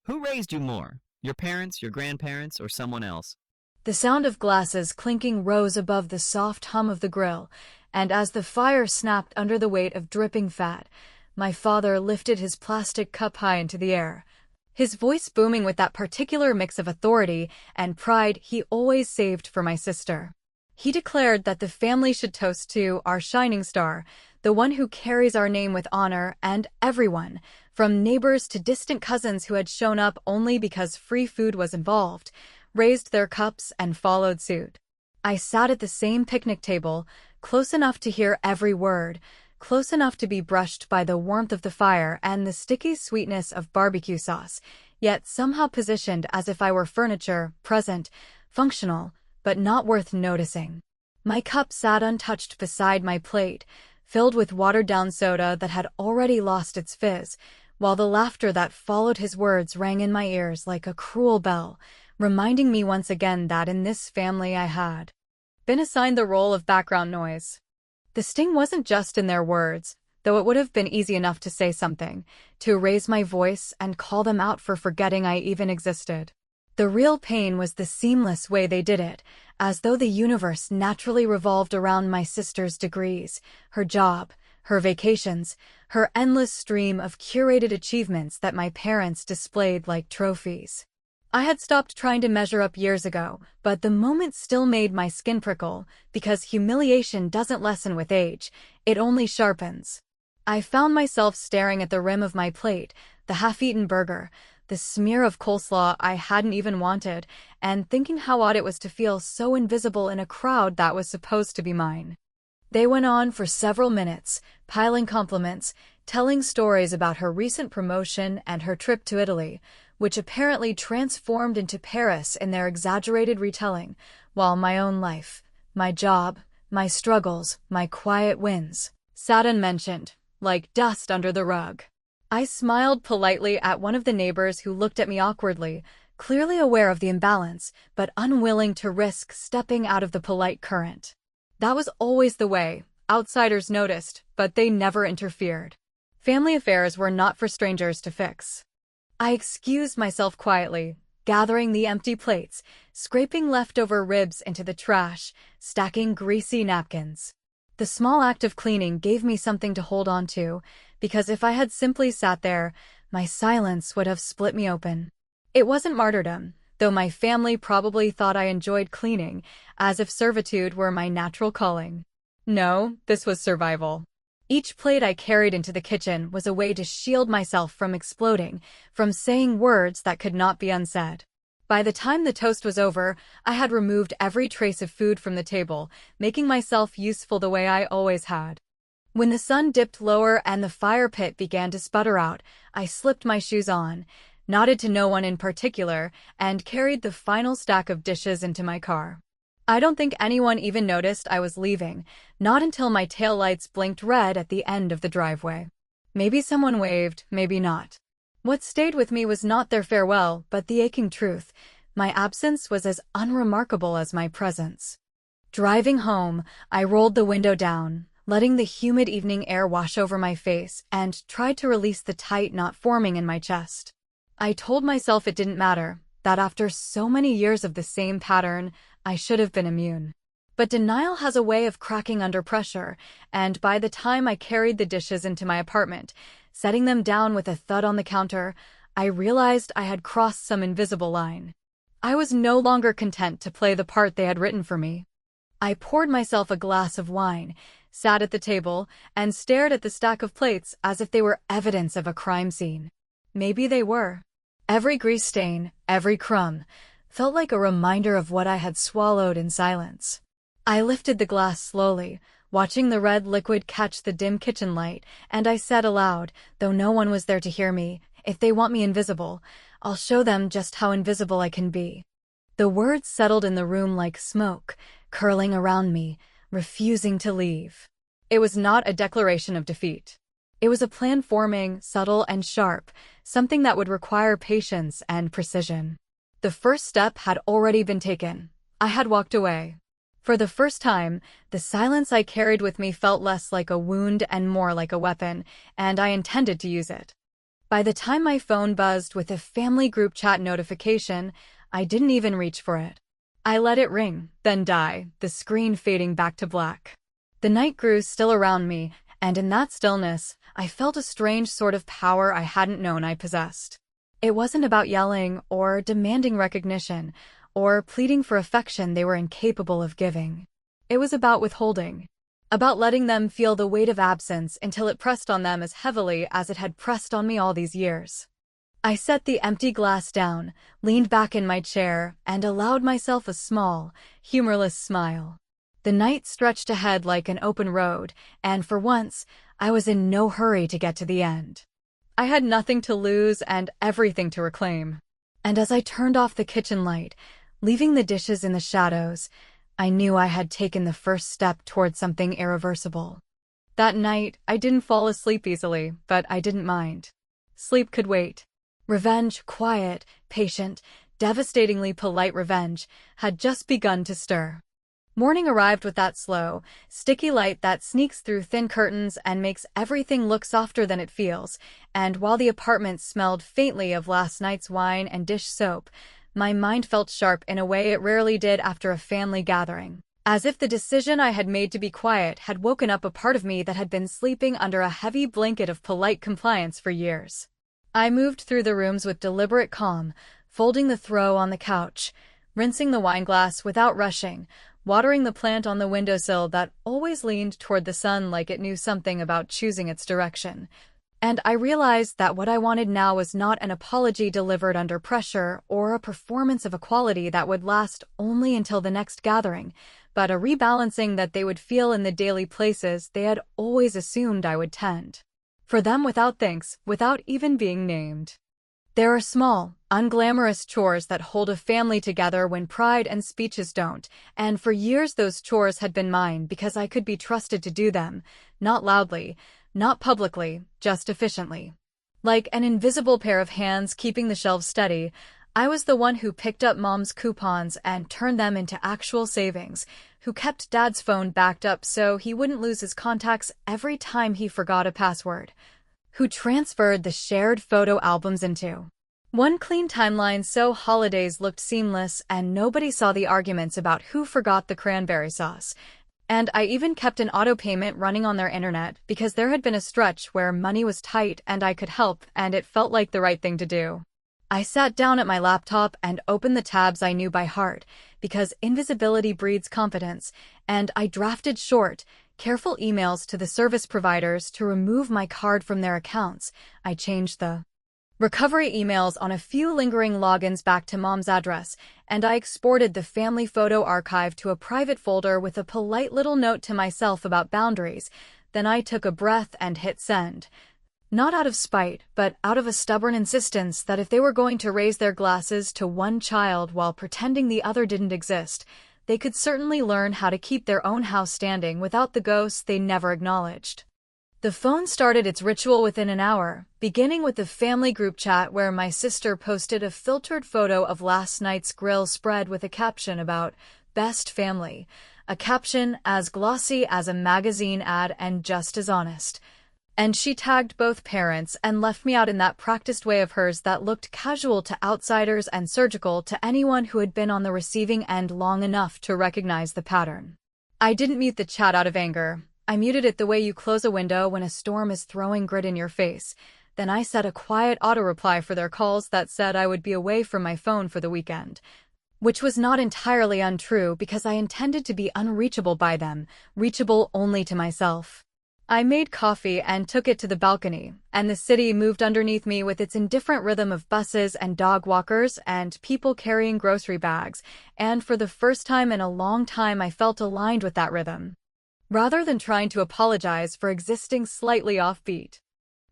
Who raised you more? Your parents, your grandparents, or someone else? The sound of glasses clinking rose above the soft hum of the grill, and as the fire snapped under the weight of dripping fat, my father lifted his plastic cup high into the air, his voice booming with that particular mix of authority and pride he always saved for my sister. He declared that the family should toast to our shining star, the one who carries our name with honor, and everyone, from neighbors to distant cousins who had shown up only because free food was involved, raised their cups and followed suit. I sat at the same picnic table, close enough to hear every word, close enough to be brushed by the warmth of the fire and the sticky sweetness of barbecue sauce, yet somehow positioned as if I were furniture, present, functional, but not worth noticing. My cup sat untouched beside my plate, filled with watered-down soda that had already lost its fizz, while the laughter that followed his words rang in my ears like a cruel bell, reminding me once again that in this family I had been assigned the role of background noise. The sting wasn't just in their words, though it would have been easy enough to say something, to raise my voice and call them out for forgetting I even existed. The real pain was the seamless way they did it, as though the universe naturally revolved around my sister's degrees, her job, her vacations, her endless stream of curated achievements that my parents displayed like trophies. I had stopped trying to measure up years ago, but the moment still made my skin prickle, because humiliation doesn't lessen with age, it only sharpens. I found myself staring at the rim of my plate, the half-eaten burger, the smear of coleslaw I hadn't even wanted, and thinking how odd it was to feel so invisible in a crowd that was supposed to be mine. They went on for several minutes, piling compliments, telling stories about her recent promotion and her trip to Italy, which apparently transformed into Paris in their exaggerated retelling, while my own life, my job, my struggles, my quiet wins, sat unmentioned, like dust under the rug. I smiled politely at one of the neighbors who looked at me awkwardly, clearly aware of the imbalance, but unwilling to risk stepping out of the polite current. That was always the way. Outsiders noticed, but they never interfered. Family affairs were not for strangers to fix. I excused myself quietly, gathering the empty plates, scraping leftover ribs into the trash, stacking greasy napkins. The small act of cleaning gave me something to hold on to, because if I had simply sat there, my silence would have split me open. It wasn't martyrdom, though my family probably thought I enjoyed cleaning, as if servitude were my natural calling. No, this was survival. Each plate I carried into the kitchen was a way to shield myself from exploding, from saying words that could not be unsaid. By the time the toast was over, I had removed every trace of food from the table, making myself useful the way I always had. When the sun dipped lower and the fire pit began to sputter out, I slipped my shoes on, nodded to no one in particular, and carried the final stack of dishes into my car. I don't think anyone even noticed I was leaving, not until my taillights blinked red at the end of the driveway. Maybe someone waved, maybe not. What stayed with me was not their farewell, but the aching truth. My absence was as unremarkable as my presence. Driving home, I rolled the window down, letting the humid evening air wash over my face, and tried to release the tight knot forming in my chest. I told myself it didn't matter, that after so many years of the same pattern, I should have been immune. But denial has a way of cracking under pressure, and by the time I carried the dishes into my apartment, setting them down with a thud on the counter, I realized I had crossed some invisible line. I was no longer content to play the part they had written for me. I poured myself a glass of wine, sat at the table, and stared at the stack of plates as if they were evidence of a crime scene. Maybe they were. Every grease stain, every crumb, felt like a reminder of what I had swallowed in silence. I lifted the glass slowly, watching the red liquid catch the dim kitchen light, and I said aloud, though no one was there to hear me, "If they want me invisible, I'll show them just how invisible I can be." The words settled in the room like smoke, curling around me, refusing to leave. It was not a declaration of defeat. It was a plan forming, subtle and sharp, something that would require patience and precision. The first step had already been taken. I had walked away. For the first time, the silence I carried with me felt less like a wound and more like a weapon, and I intended to use it. By the time my phone buzzed with a family group chat notification, I didn't even reach for it. I let it ring, then die, the screen fading back to black. The night grew still around me, and in that stillness, I felt a strange sort of power I hadn't known I possessed. It wasn't about yelling or demanding recognition or pleading for affection they were incapable of giving. It was about withholding, about letting them feel the weight of absence until it pressed on them as heavily as it had pressed on me all these years. I set the empty glass down, leaned back in my chair, and allowed myself a small, humorless smile. The night stretched ahead like an open road, and for once, I was in no hurry to get to the end. I had nothing to lose and everything to reclaim. And as I turned off the kitchen light, leaving the dishes in the shadows, I knew I had taken the first step toward something irreversible. That night, I didn't fall asleep easily, but I didn't mind. Sleep could wait. Revenge, quiet, patient, devastatingly polite revenge, had just begun to stir. Morning arrived with that slow, sticky light that sneaks through thin curtains and makes everything look softer than it feels, and while the apartment smelled faintly of last night's wine and dish soap, my mind felt sharp in a way it rarely did after a family gathering. As if the decision I had made to be quiet had woken up a part of me that had been sleeping under a heavy blanket of polite compliance for years. I moved through the rooms with deliberate calm, folding the throw on the couch, rinsing the wineglass without rushing, watering the plant on the windowsill that always leaned toward the sun like it knew something about choosing its direction. And I realized that what I wanted now was not an apology delivered under pressure or a performance of equality that would last only until the next gathering, but a rebalancing that they would feel in the daily places they had always assumed I would tend. For them without thanks, without even being named. There are small, unglamorous chores that hold a family together when pride and speeches don't, and for years those chores had been mine because I could be trusted to do them, not loudly, not publicly, just efficiently. Like an invisible pair of hands keeping the shelves steady, I was the one who picked up Mom's coupons and turned them into actual savings, who kept Dad's phone backed up so he wouldn't lose his contacts every time he forgot a password, who transferred the shared photo albums into one clean timeline so holidays looked seamless and nobody saw the arguments about who forgot the cranberry sauce. And I even kept an auto payment running on their internet because there had been a stretch where money was tight and I could help and it felt like the right thing to do. I sat down at my laptop and opened the tabs I knew by heart because invisibility breeds confidence, and I drafted short, careful emails to the service providers to remove my card from their accounts. I changed the recovery emails on a few lingering logins back to Mom's address, and I exported the family photo archive to a private folder with a polite little note to myself about boundaries. Then I took a breath and hit send. Not out of spite, but out of a stubborn insistence that if they were going to raise their glasses to one child while pretending the other didn't exist, they could certainly learn how to keep their own house standing without the ghosts they never acknowledged. The phone started its ritual within an hour, beginning with the family group chat where my sister posted a filtered photo of last night's grill spread with a caption about best family, a caption as glossy as a magazine ad and just as honest. And she tagged both parents and left me out in that practiced way of hers that looked casual to outsiders and surgical to anyone who had been on the receiving end long enough to recognize the pattern. I didn't mute the chat out of anger. I muted it the way you close a window when a storm is throwing grit in your face. Then I set a quiet auto-reply for their calls that said I would be away from my phone for the weekend. Which was not entirely untrue because I intended to be unreachable by them, reachable only to myself. I made coffee and took it to the balcony, and the city moved underneath me with its indifferent rhythm of buses and dog walkers and people carrying grocery bags, and for the first time in a long time I felt aligned with that rhythm, rather than trying to apologize for existing slightly offbeat.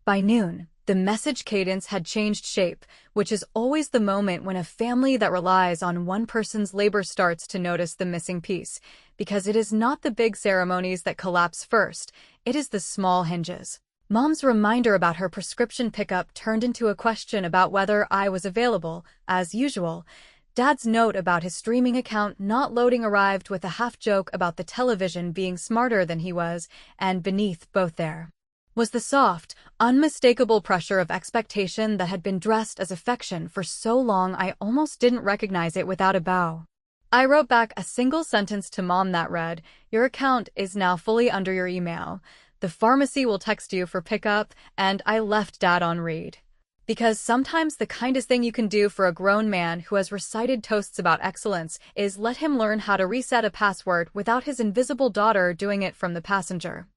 By noon, the message cadence had changed shape, which is always the moment when a family that relies on one person's labor starts to notice the missing piece, because it is not the big ceremonies that collapse first, it is the small hinges. Mom's reminder about her prescription pickup turned into a question about whether I was available, as usual. Dad's note about his streaming account not loading arrived with a half-joke about the television being smarter than he was, and beneath both there was the soft, unmistakable pressure of expectation that had been dressed as affection for so long I almost didn't recognize it without a bow. I wrote back a single sentence to Mom that read, "Your account is now fully under your email. The pharmacy will text you for pickup," and I left Dad on read. Because sometimes the kindest thing you can do for a grown man who has recited toasts about excellence is let him learn how to reset a password without his invisible daughter doing it from the passenger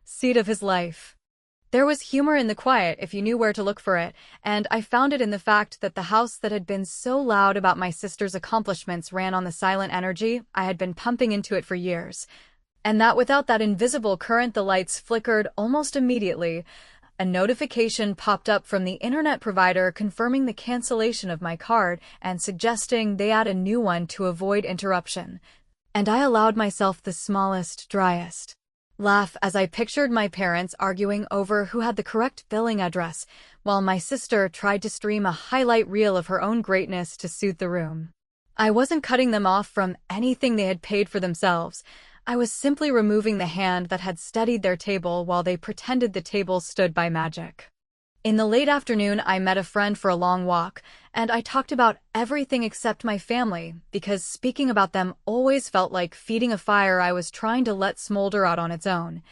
seat of his life. There was humor in the quiet if you knew where to look for it, and I found it in the fact that the house that had been so loud about my sister's accomplishments ran on the silent energy I had been pumping into it for years. And that without that invisible current the lights flickered almost immediately. A notification popped up from the internet provider confirming the cancellation of my card and suggesting they add a new one to avoid interruption. And I allowed myself the smallest, driest laugh as I pictured my parents arguing over who had the correct billing address, while my sister tried to stream a highlight reel of her own greatness to suit the room. I wasn't cutting them off from anything they had paid for themselves. I was simply removing the hand that had steadied their table while they pretended the table stood by magic. In the late afternoon, I met a friend for a long walk, and I talked about everything except my family, because speaking about them always felt like feeding a fire I was trying to let smolder out on its own.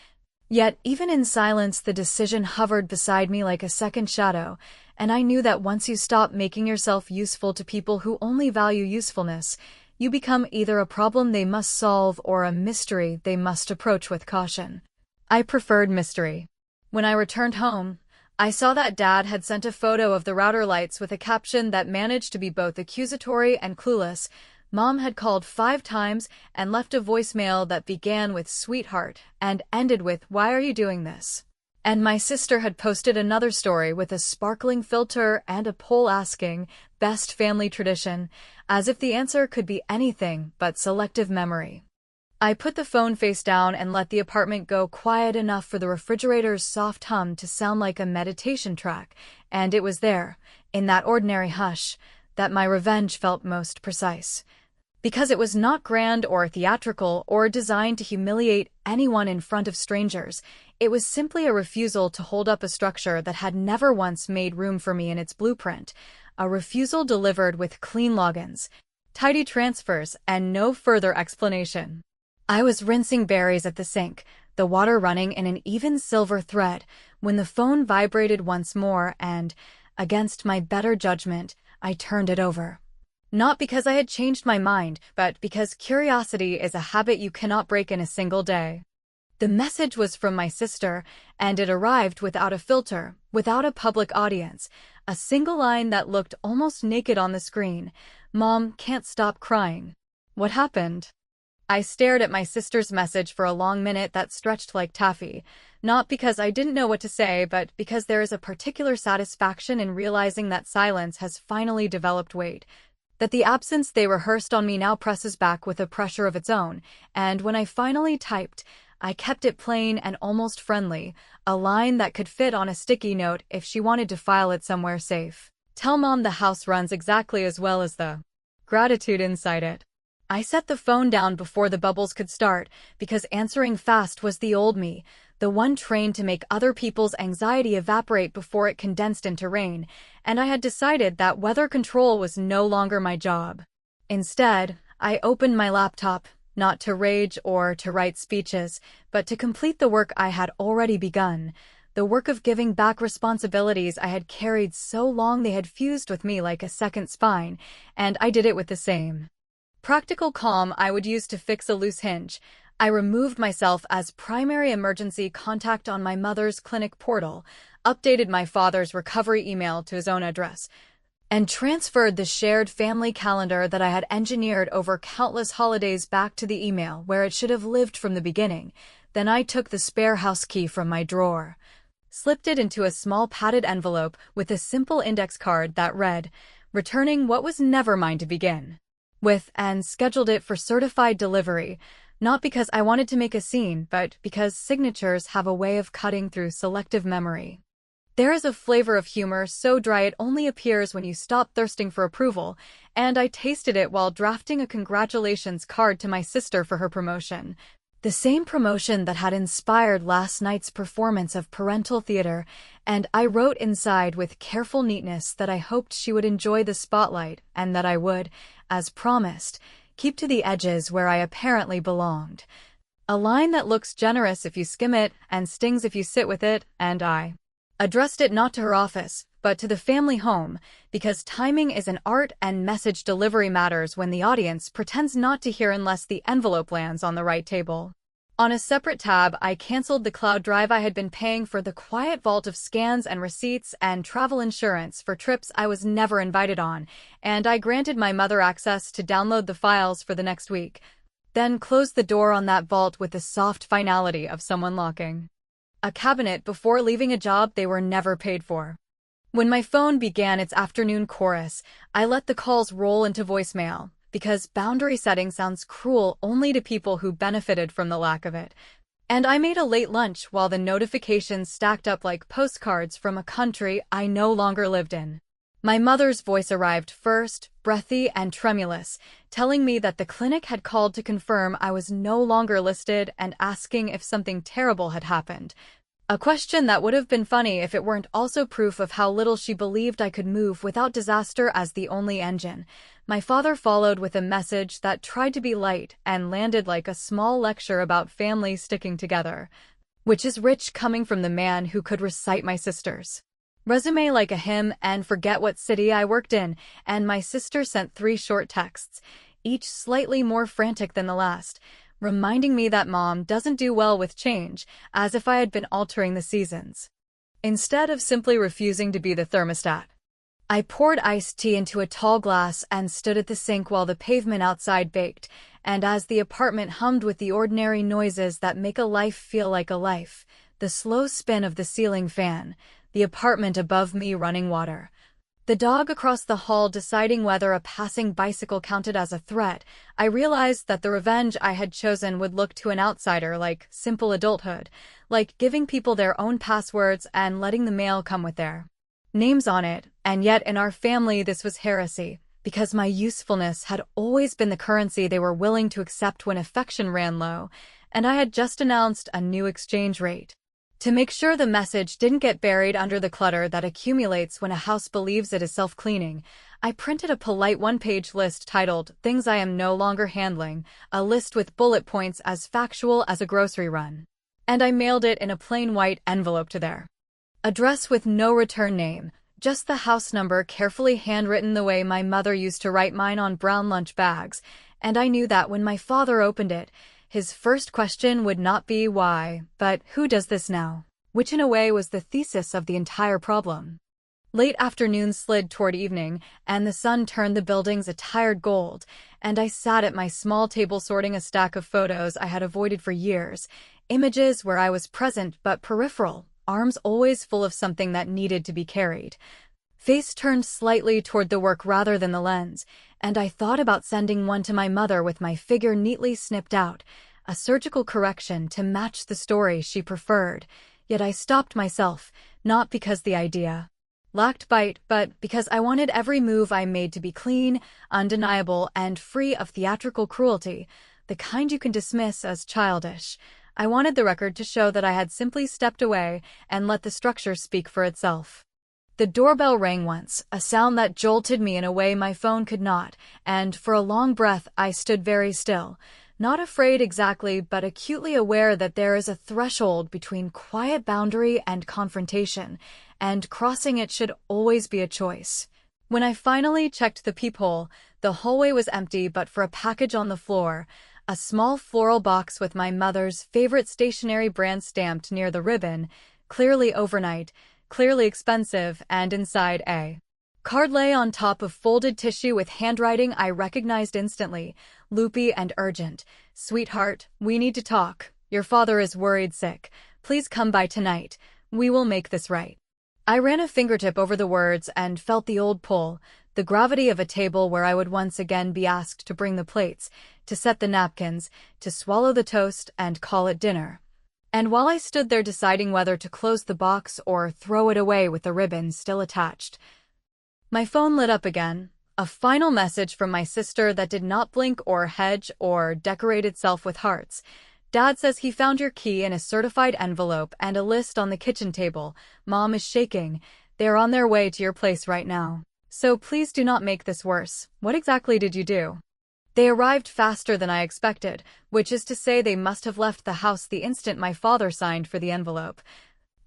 Yet, even in silence, the decision hovered beside me like a second shadow, and I knew that once you stop making yourself useful to people who only value usefulness, you become either a problem they must solve or a mystery they must approach with caution. I preferred mystery. When I returned home, I saw that Dad had sent a photo of the router lights with a caption that managed to be both accusatory and clueless. Mom had called 5 times and left a voicemail that began with "sweetheart" and ended with "why are you doing this?" And my sister had posted another story with a sparkling filter and a poll asking, "best family tradition," as if the answer could be anything but selective memory. I put the phone face down and let the apartment go quiet enough for the refrigerator's soft hum to sound like a meditation track, and it was there, in that ordinary hush, that my revenge felt most precise. Because it was not grand or theatrical or designed to humiliate anyone in front of strangers, it was simply a refusal to hold up a structure that had never once made room for me in its blueprint, a refusal delivered with clean logins, tidy transfers, and no further explanation. I was rinsing berries at the sink, the water running in an even silver thread, when the phone vibrated once more and, against my better judgment, I turned it over. Not because I had changed my mind, but because curiosity is a habit you cannot break in a single day. The message was from my sister, and it arrived without a filter, without a public audience, a single line that looked almost naked on the screen. "Mom, can't stop crying. What happened?" I stared at my sister's message for a long minute that stretched like taffy, not because I didn't know what to say, but because there is a particular satisfaction in realizing that silence has finally developed weight, that the absence they rehearsed on me now presses back with a pressure of its own, and when I finally typed, I kept it plain and almost friendly, a line that could fit on a sticky note if she wanted to file it somewhere safe. "Tell Mom the house runs exactly as well as the gratitude inside it." I set the phone down before the bubbles could start, because answering fast was the old me, the one trained to make other people's anxiety evaporate before it condensed into rain, and I had decided that weather control was no longer my job. Instead, I opened my laptop, not to rage or to write speeches, but to complete the work I had already begun, the work of giving back responsibilities I had carried so long they had fused with me like a second spine, and I did it with the same practical calm I would use to fix a loose hinge. I removed myself as primary emergency contact on my mother's clinic portal, updated my father's recovery email to his own address, and transferred the shared family calendar that I had engineered over countless holidays back to the email where it should have lived from the beginning. Then I took the spare house key from my drawer, slipped it into a small padded envelope with a simple index card that read, "Returning what was never mine to begin with," and scheduled it for certified delivery, not because I wanted to make a scene, but because signatures have a way of cutting through selective memory. There is a flavor of humor so dry it only appears when you stop thirsting for approval, and I tasted it while drafting a congratulations card to my sister for her promotion. The same promotion that had inspired last night's performance of parental theater, and I wrote inside with careful neatness that I hoped she would enjoy the spotlight and that I would, as promised, keep to the edges where I apparently belonged. A line that looks generous if you skim it and stings if you sit with it, and I addressed it not to her office, but to the family home, because timing is an art and message delivery matters when the audience pretends not to hear unless the envelope lands on the right table. On a separate tab, I canceled the cloud drive I had been paying for the quiet vault of scans and receipts and travel insurance for trips I was never invited on, and I granted my mother access to download the files for the next week, then closed the door on that vault with the soft finality of someone locking a cabinet before leaving a job they were never paid for. When my phone began its afternoon chorus, I let the calls roll into voicemail, because boundary setting sounds cruel only to people who benefited from the lack of it. And I made a late lunch while the notifications stacked up like postcards from a country I no longer lived in. My mother's voice arrived first, breathy and tremulous, telling me that the clinic had called to confirm I was no longer listed and asking if something terrible had happened. A question that would have been funny if it weren't also proof of how little she believed I could move without disaster as the only engine. My father followed with a message that tried to be light and landed like a small lecture about family sticking together, which is rich coming from the man who could recite my sister's resume like a hymn and forget what city I worked in, and my sister sent 3 short texts, each slightly more frantic than the last, reminding me that mom doesn't do well with change, as if I had been altering the seasons, instead of simply refusing to be the thermostat. I poured iced tea into a tall glass and stood at the sink while the pavement outside baked, and as the apartment hummed with the ordinary noises that make a life feel like a life, the slow spin of the ceiling fan, the apartment above me running water, the dog across the hall deciding whether a passing bicycle counted as a threat, I realized that the revenge I had chosen would look to an outsider like simple adulthood, like giving people their own passwords and letting the mail come with their names on it, and yet in our family this was heresy, because my usefulness had always been the currency they were willing to accept when affection ran low, and I had just announced a new exchange rate. To make sure the message didn't get buried under the clutter that accumulates when a house believes it is self-cleaning, I printed a polite one-page list titled Things I Am No Longer Handling, a list with bullet points as factual as a grocery run. And I mailed it in a plain white envelope to their address with no return name, just the house number carefully handwritten the way my mother used to write mine on brown lunch bags, and I knew that when my father opened it, his first question would not be why, but who does this now? Which in a way was the thesis of the entire problem. Late afternoon slid toward evening, and the sun turned the buildings a tired gold, and I sat at my small table sorting a stack of photos I had avoided for years, images where I was present but peripheral, arms always full of something that needed to be carried. Face turned slightly toward the work rather than the lens, and I thought about sending one to my mother with my figure neatly snipped out, a surgical correction to match the story she preferred. Yet I stopped myself, not because the idea lacked bite, but because I wanted every move I made to be clean, undeniable, and free of theatrical cruelty, the kind you can dismiss as childish. I wanted the record to show that I had simply stepped away and let the structure speak for itself. The doorbell rang once, a sound that jolted me in a way my phone could not, and for a long breath I stood very still, not afraid exactly but acutely aware that there is a threshold between quiet boundary and confrontation, and crossing it should always be a choice. When I finally checked the peephole, the hallway was empty but for a package on the floor, a small floral box with my mother's favorite stationery brand stamped near the ribbon, clearly overnight, clearly expensive, and inside a card lay on top of folded tissue with handwriting I recognized instantly, loopy and urgent. Sweetheart, we need to talk. Your father is worried sick. Please come by tonight. We will make this right. I ran a fingertip over the words and felt the old pull, the gravity of a table where I would once again be asked to bring the plates, to set the napkins, to swallow the toast and call it dinner. And while I stood there deciding whether to close the box or throw it away with the ribbon still attached, my phone lit up again, a final message from my sister that did not blink or hedge or decorate itself with hearts. Dad says he found your key in a certified envelope and a list on the kitchen table. Mom is shaking. They're on their way to your place right now. So please do not make this worse. What exactly did you do? They arrived faster than I expected, which is to say they must have left the house the instant my father signed for the envelope.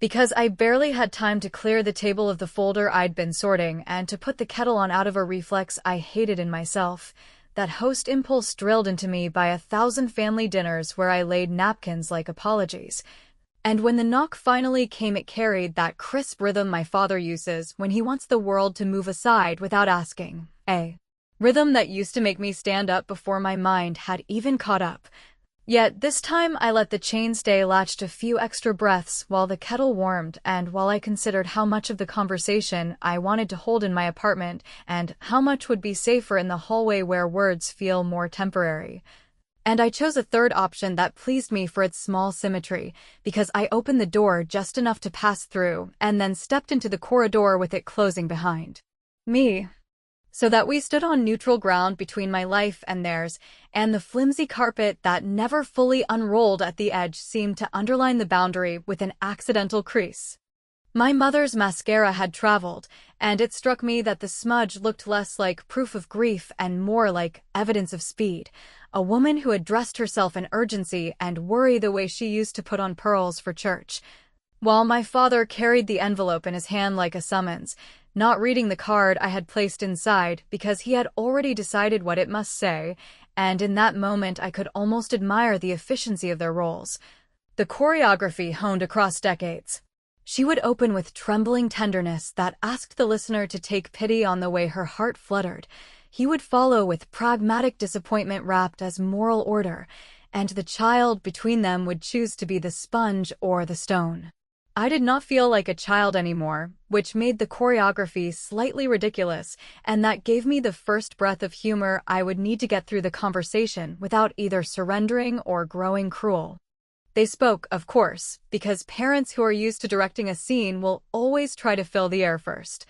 Because I barely had time to clear the table of the folder I'd been sorting and to put the kettle on out of a reflex I hated in myself. That host impulse drilled into me by 1,000 family dinners where I laid napkins like apologies. And when the knock finally came, it carried that crisp rhythm my father uses when he wants the world to move aside without asking. A rhythm that used to make me stand up before my mind had even caught up. Yet this time I let the chain stay latched a few extra breaths while the kettle warmed and while I considered how much of the conversation I wanted to hold in my apartment and how much would be safer in the hallway where words feel more temporary. And I chose a third option that pleased me for its small symmetry, because I opened the door just enough to pass through and then stepped into the corridor with it closing behind me, so that we stood on neutral ground between my life and theirs, and the flimsy carpet that never fully unrolled at the edge seemed to underline the boundary with an accidental crease. My mother's mascara had traveled, and it struck me that the smudge looked less like proof of grief and more like evidence of speed. A woman who had dressed herself in urgency and worry the way she used to put on pearls for church. While my father carried the envelope in his hand like a summons, not reading the card I had placed inside because he had already decided what it must say, and in that moment I could almost admire the efficiency of their roles. The choreography honed across decades. She would open with trembling tenderness that asked the listener to take pity on the way her heart fluttered. He would follow with pragmatic disappointment wrapped as moral order, and the child between them would choose to be the sponge or the stone. I did not feel like a child anymore, which made the choreography slightly ridiculous, and that gave me the first breath of humor I would need to get through the conversation without either surrendering or growing cruel. They spoke, of course, because parents who are used to directing a scene will always try to fill the air first.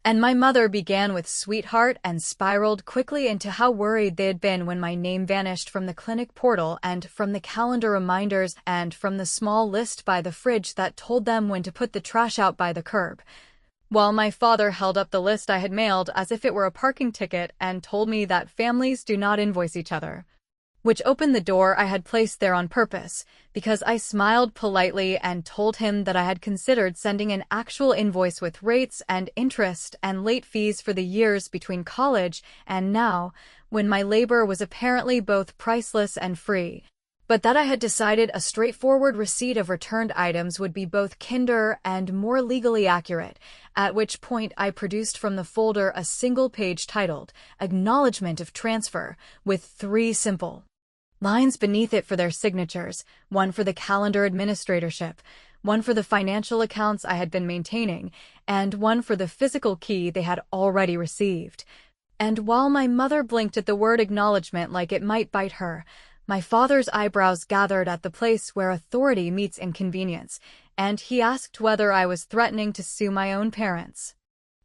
And my mother began with sweetheart and spiraled quickly into how worried they had been when my name vanished from the clinic portal and from the calendar reminders and from the small list by the fridge that told them when to put the trash out by the curb. While my father held up the list I had mailed as if it were a parking ticket and told me that families do not invoice each other, which opened the door I had placed there on purpose, because I smiled politely and told him that I had considered sending an actual invoice with rates and interest and late fees for the years between college and now, when my labor was apparently both priceless and free, but that I had decided a straightforward receipt of returned items would be both kinder and more legally accurate, at which point I produced from the folder a single page titled Acknowledgement of Transfer, with 3 simple lines beneath it for their signatures, one for the calendar administratorship, one for the financial accounts I had been maintaining, and one for the physical key they had already received. And while my mother blinked at the word acknowledgement like it might bite her, my father's eyebrows gathered at the place where authority meets inconvenience, and he asked whether I was threatening to sue my own parents.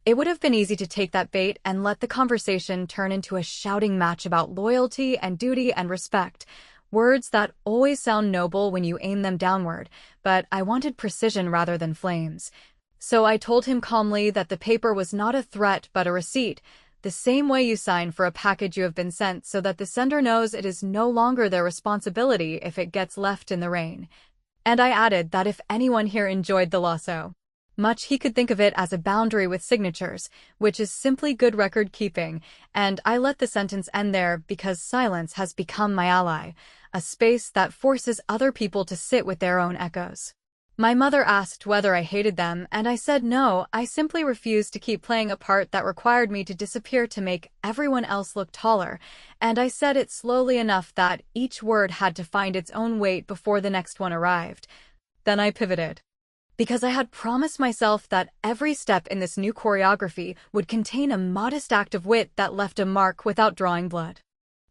It would have been easy to take that bait and let the conversation turn into a shouting match about loyalty and duty and respect, words that always sound noble when you aim them downward, but I wanted precision rather than flames. So I told him calmly that the paper was not a threat but a receipt, the same way you sign for a package you have been sent so that the sender knows it is no longer their responsibility if it gets left in the rain. And I added that if anyone here enjoyed the lasso much, he could think of it as a boundary with signatures, which is simply good record keeping, and I let the sentence end there because silence has become my ally, a space that forces other people to sit with their own echoes. My mother asked whether I hated them, and I said no, I simply refused to keep playing a part that required me to disappear to make everyone else look taller, and I said it slowly enough that each word had to find its own weight before the next one arrived. Then I pivoted, because I had promised myself that every step in this new choreography would contain a modest act of wit that left a mark without drawing blood.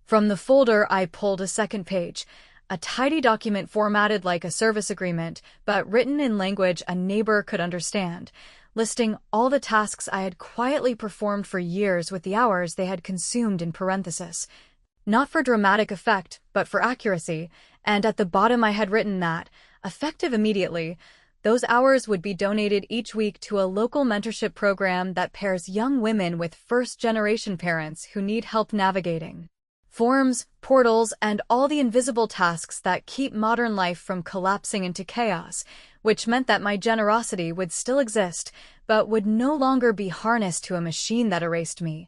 From the folder I pulled a second page, a tidy document formatted like a service agreement, but written in language a neighbor could understand, listing all the tasks I had quietly performed for years with the hours they had consumed in parenthesis. Not for dramatic effect, but for accuracy, and at the bottom I had written that, effective immediately, those hours would be donated each week to a local mentorship program that pairs young women with first-generation parents who need help navigating forms, portals, and all the invisible tasks that keep modern life from collapsing into chaos, which meant that my generosity would still exist, but would no longer be harnessed to a machine that erased me.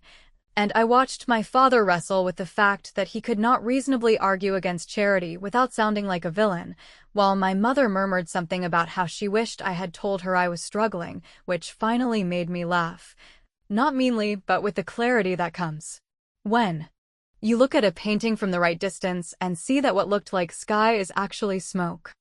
And I watched my father wrestle with the fact that he could not reasonably argue against charity without sounding like a villain, while my mother murmured something about how she wished I had told her I was struggling, which finally made me laugh. Not meanly, but with the clarity that comes when you look at a painting from the right distance and see that what looked like sky is actually smoke.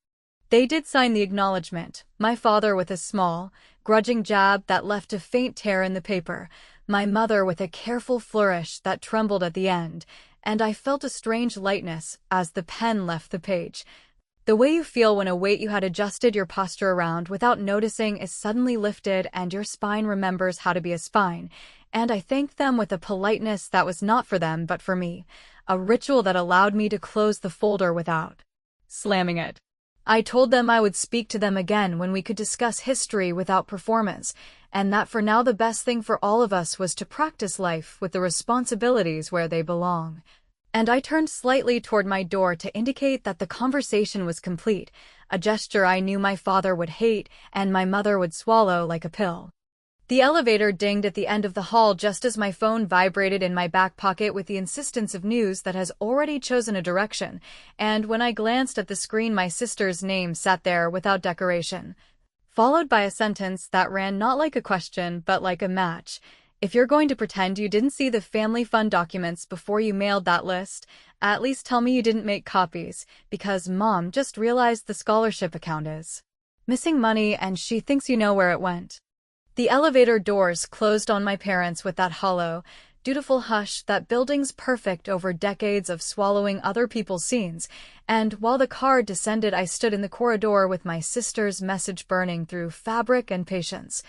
They did sign the acknowledgement, my father with a small, grudging jab that left a faint tear in the paper, my mother with a careful flourish that trembled at the end, and I felt a strange lightness as the pen left the page. The way you feel when a weight you had adjusted your posture around without noticing is suddenly lifted and your spine remembers how to be a spine, and I thanked them with a politeness that was not for them but for me, a ritual that allowed me to close the folder without slamming it. I told them I would speak to them again when we could discuss history without performance, and that for now the best thing for all of us was to practice life with the responsibilities where they belong. And I turned slightly toward my door to indicate that the conversation was complete, a gesture I knew my father would hate and my mother would swallow like a pill. The elevator dinged at the end of the hall just as my phone vibrated in my back pocket with the insistence of news that has already chosen a direction, and when I glanced at the screen my sister's name sat there without decoration, followed by a sentence that ran not like a question but like a match. If you're going to pretend you didn't see the family fund documents before you mailed that list, at least tell me you didn't make copies, because Mom just realized the scholarship account is missing money and she thinks you know where it went. The elevator doors closed on my parents with that hollow, dutiful hush that buildings perfect over decades of swallowing other people's scenes, and while the car descended I stood in the corridor with my sister's message burning through fabric and patience.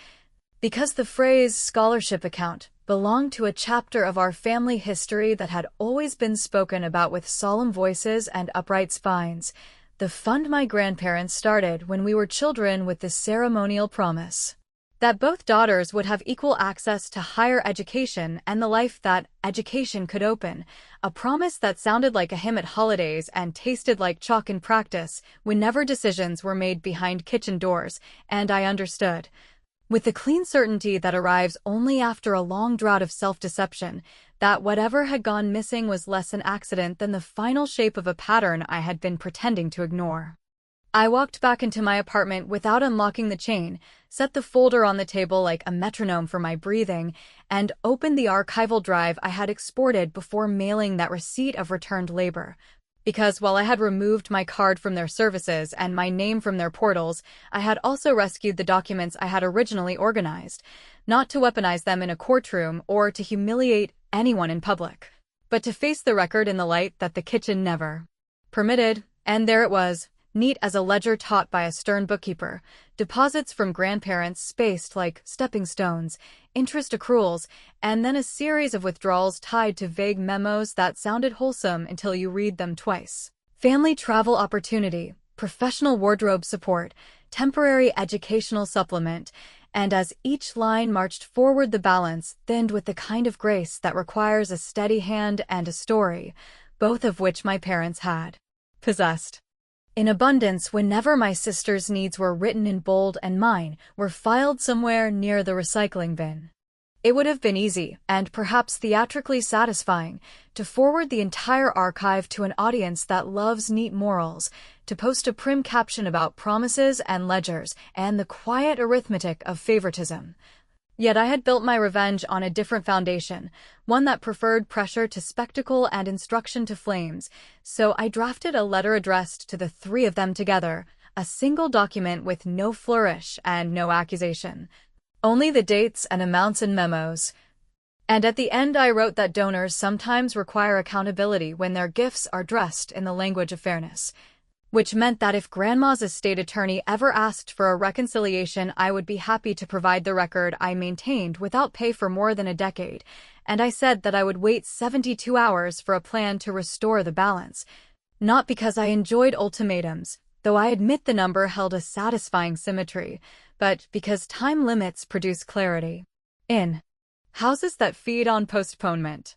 Because the phrase scholarship account belonged to a chapter of our family history that had always been spoken about with solemn voices and upright spines, the fund my grandparents started when we were children with the ceremonial promise that both daughters would have equal access to higher education and the life that education could open, a promise that sounded like a hymn at holidays and tasted like chalk in practice whenever decisions were made behind kitchen doors, and I understood. With the clean certainty that arrives only after a long drought of self-deception, that whatever had gone missing was less an accident than the final shape of a pattern I had been pretending to ignore. I walked back into my apartment without unlocking the chain, set the folder on the table like a metronome for my breathing, and opened the archival drive I had exported before mailing that receipt of returned labor. Because while I had removed my card from their services and my name from their portals, I had also rescued the documents I had originally organized, not to weaponize them in a courtroom or to humiliate anyone in public, but to face the record in the light that the kitchen never permitted, and there it was, neat as a ledger taught by a stern bookkeeper, deposits from grandparents spaced like stepping stones, interest accruals, and then a series of withdrawals tied to vague memos that sounded wholesome until you read them twice. Family travel opportunity, professional wardrobe support, temporary educational supplement, and as each line marched forward the balance thinned with the kind of grace that requires a steady hand and a story, both of which my parents had possessed in abundance whenever my sister's needs were written in bold and mine were filed somewhere near the recycling bin. It would have been easy, and perhaps theatrically satisfying, to forward the entire archive to an audience that loves neat morals, to post a prim caption about promises and ledgers and the quiet arithmetic of favoritism. Yet I had built my revenge on a different foundation, one that preferred pressure to spectacle and instruction to flames, so I drafted a letter addressed to the three of them together, a single document with no flourish and no accusation, only the dates and amounts and memos. And at the end I wrote that donors sometimes require accountability when their gifts are dressed in the language of fairness. which meant that if Grandma's estate attorney ever asked for a reconciliation, I would be happy to provide the record I maintained without pay for more than a decade, and I said that I would wait 72 hours for a plan to restore the balance. Not because I enjoyed ultimatums, though I admit the number held a satisfying symmetry, but because time limits produce clarity. In houses that feed on postponement.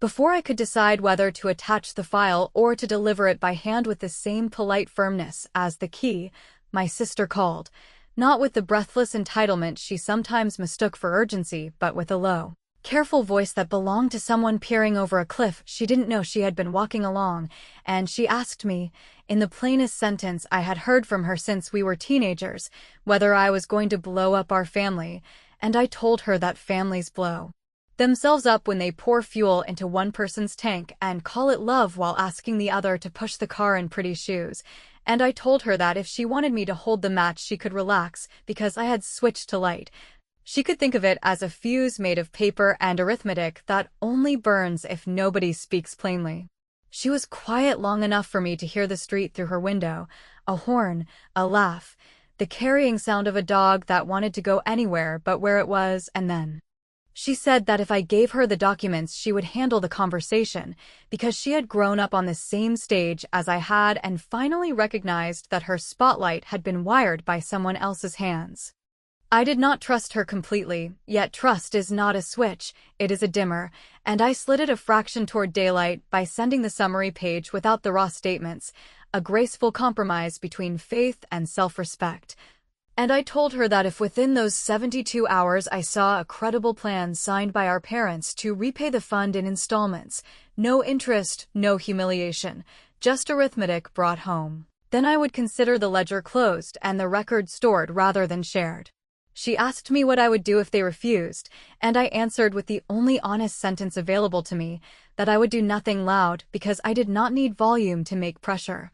Before I could decide whether to attach the file or to deliver it by hand with the same polite firmness as the key, my sister called, not with the breathless entitlement she sometimes mistook for urgency, but with a low, careful voice that belonged to someone peering over a cliff she didn't know she had been walking along, and she asked me, in the plainest sentence I had heard from her since we were teenagers, whether I was going to blow up our family, and I told her that families blow themselves up when they pour fuel into one person's tank and call it love while asking the other to push the car in pretty shoes, and I told her that if she wanted me to hold the match she could relax because I had switched to light. She could think of it as a fuse made of paper and arithmetic that only burns if nobody speaks plainly. She was quiet long enough for me to hear the street through her window, a horn, a laugh, the carrying sound of a dog that wanted to go anywhere but where it was, and then she said that if I gave her the documents she would handle the conversation, because she had grown up on the same stage as I had and finally recognized that her spotlight had been wired by someone else's hands. I did not trust her completely, yet trust is not a switch, it is a dimmer, and I slid it a fraction toward daylight by sending the summary page without the raw statements, a graceful compromise between faith and self-respect. And I told her that if within those 72 hours I saw a credible plan signed by our parents to repay the fund in installments, no interest, no humiliation, just arithmetic brought home, then I would consider the ledger closed and the record stored rather than shared. She asked me what I would do if they refused, and I answered with the only honest sentence available to me, that I would do nothing loud because I did not need volume to make pressure.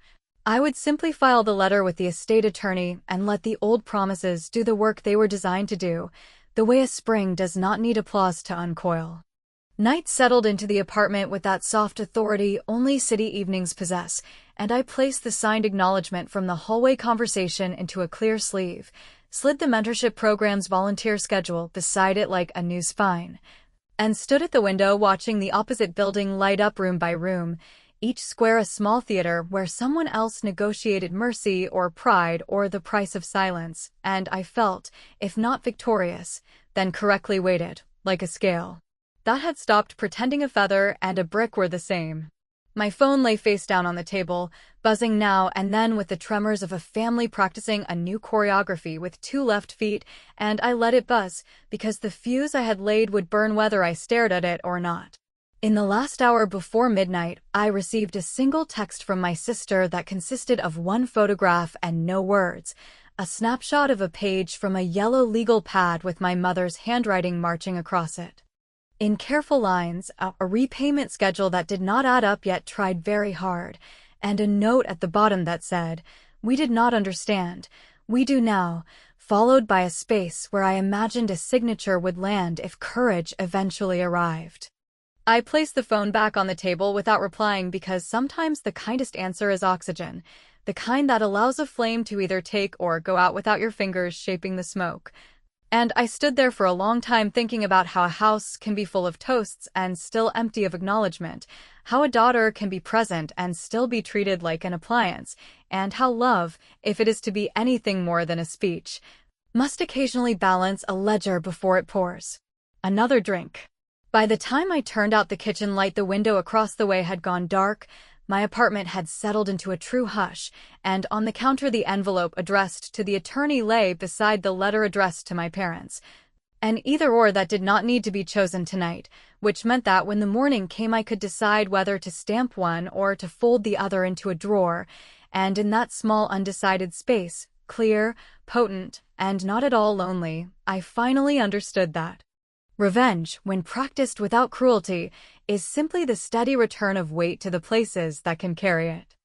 I would simply file the letter with the estate attorney and let the old promises do the work they were designed to do, the way a spring does not need applause to uncoil. Night settled into the apartment with that soft authority only city evenings possess, and I placed the signed acknowledgement from the hallway conversation into a clear sleeve, slid the mentorship program's volunteer schedule beside it like a new spine, and stood at the window watching the opposite building light up room by room, each square a small theater where someone else negotiated mercy or pride or the price of silence, and I felt, if not victorious, then correctly weighted, like a scale that had stopped pretending a feather and a brick were the same. My phone lay face down on the table, buzzing now and then with the tremors of a family practicing a new choreography with two left feet, and I let it buzz, because the fuse I had laid would burn whether I stared at it or not. In the last hour before midnight, I received a single text from my sister that consisted of one photograph and no words, a snapshot of a page from a yellow legal pad with my mother's handwriting marching across it. In careful lines, a repayment schedule that did not add up yet tried very hard, and a note at the bottom that said, "We did not understand. We do now," followed by a space where I imagined a signature would land if courage eventually arrived. I placed the phone back on the table without replying because sometimes the kindest answer is oxygen, the kind that allows a flame to either take or go out without your fingers shaping the smoke. And I stood there for a long time thinking about how a house can be full of toasts and still empty of acknowledgement, how a daughter can be present and still be treated like an appliance, and how love, if it is to be anything more than a speech, must occasionally balance a ledger before it pours another drink. By the time I turned out the kitchen light, the window across the way had gone dark, my apartment had settled into a true hush, and on the counter the envelope addressed to the attorney lay beside the letter addressed to my parents. An either-or that did not need to be chosen tonight, which meant that when the morning came I could decide whether to stamp one or to fold the other into a drawer, and in that small undecided space, clear, potent, and not at all lonely, I finally understood that revenge, when practiced without cruelty, is simply the steady return of weight to the places that can carry it.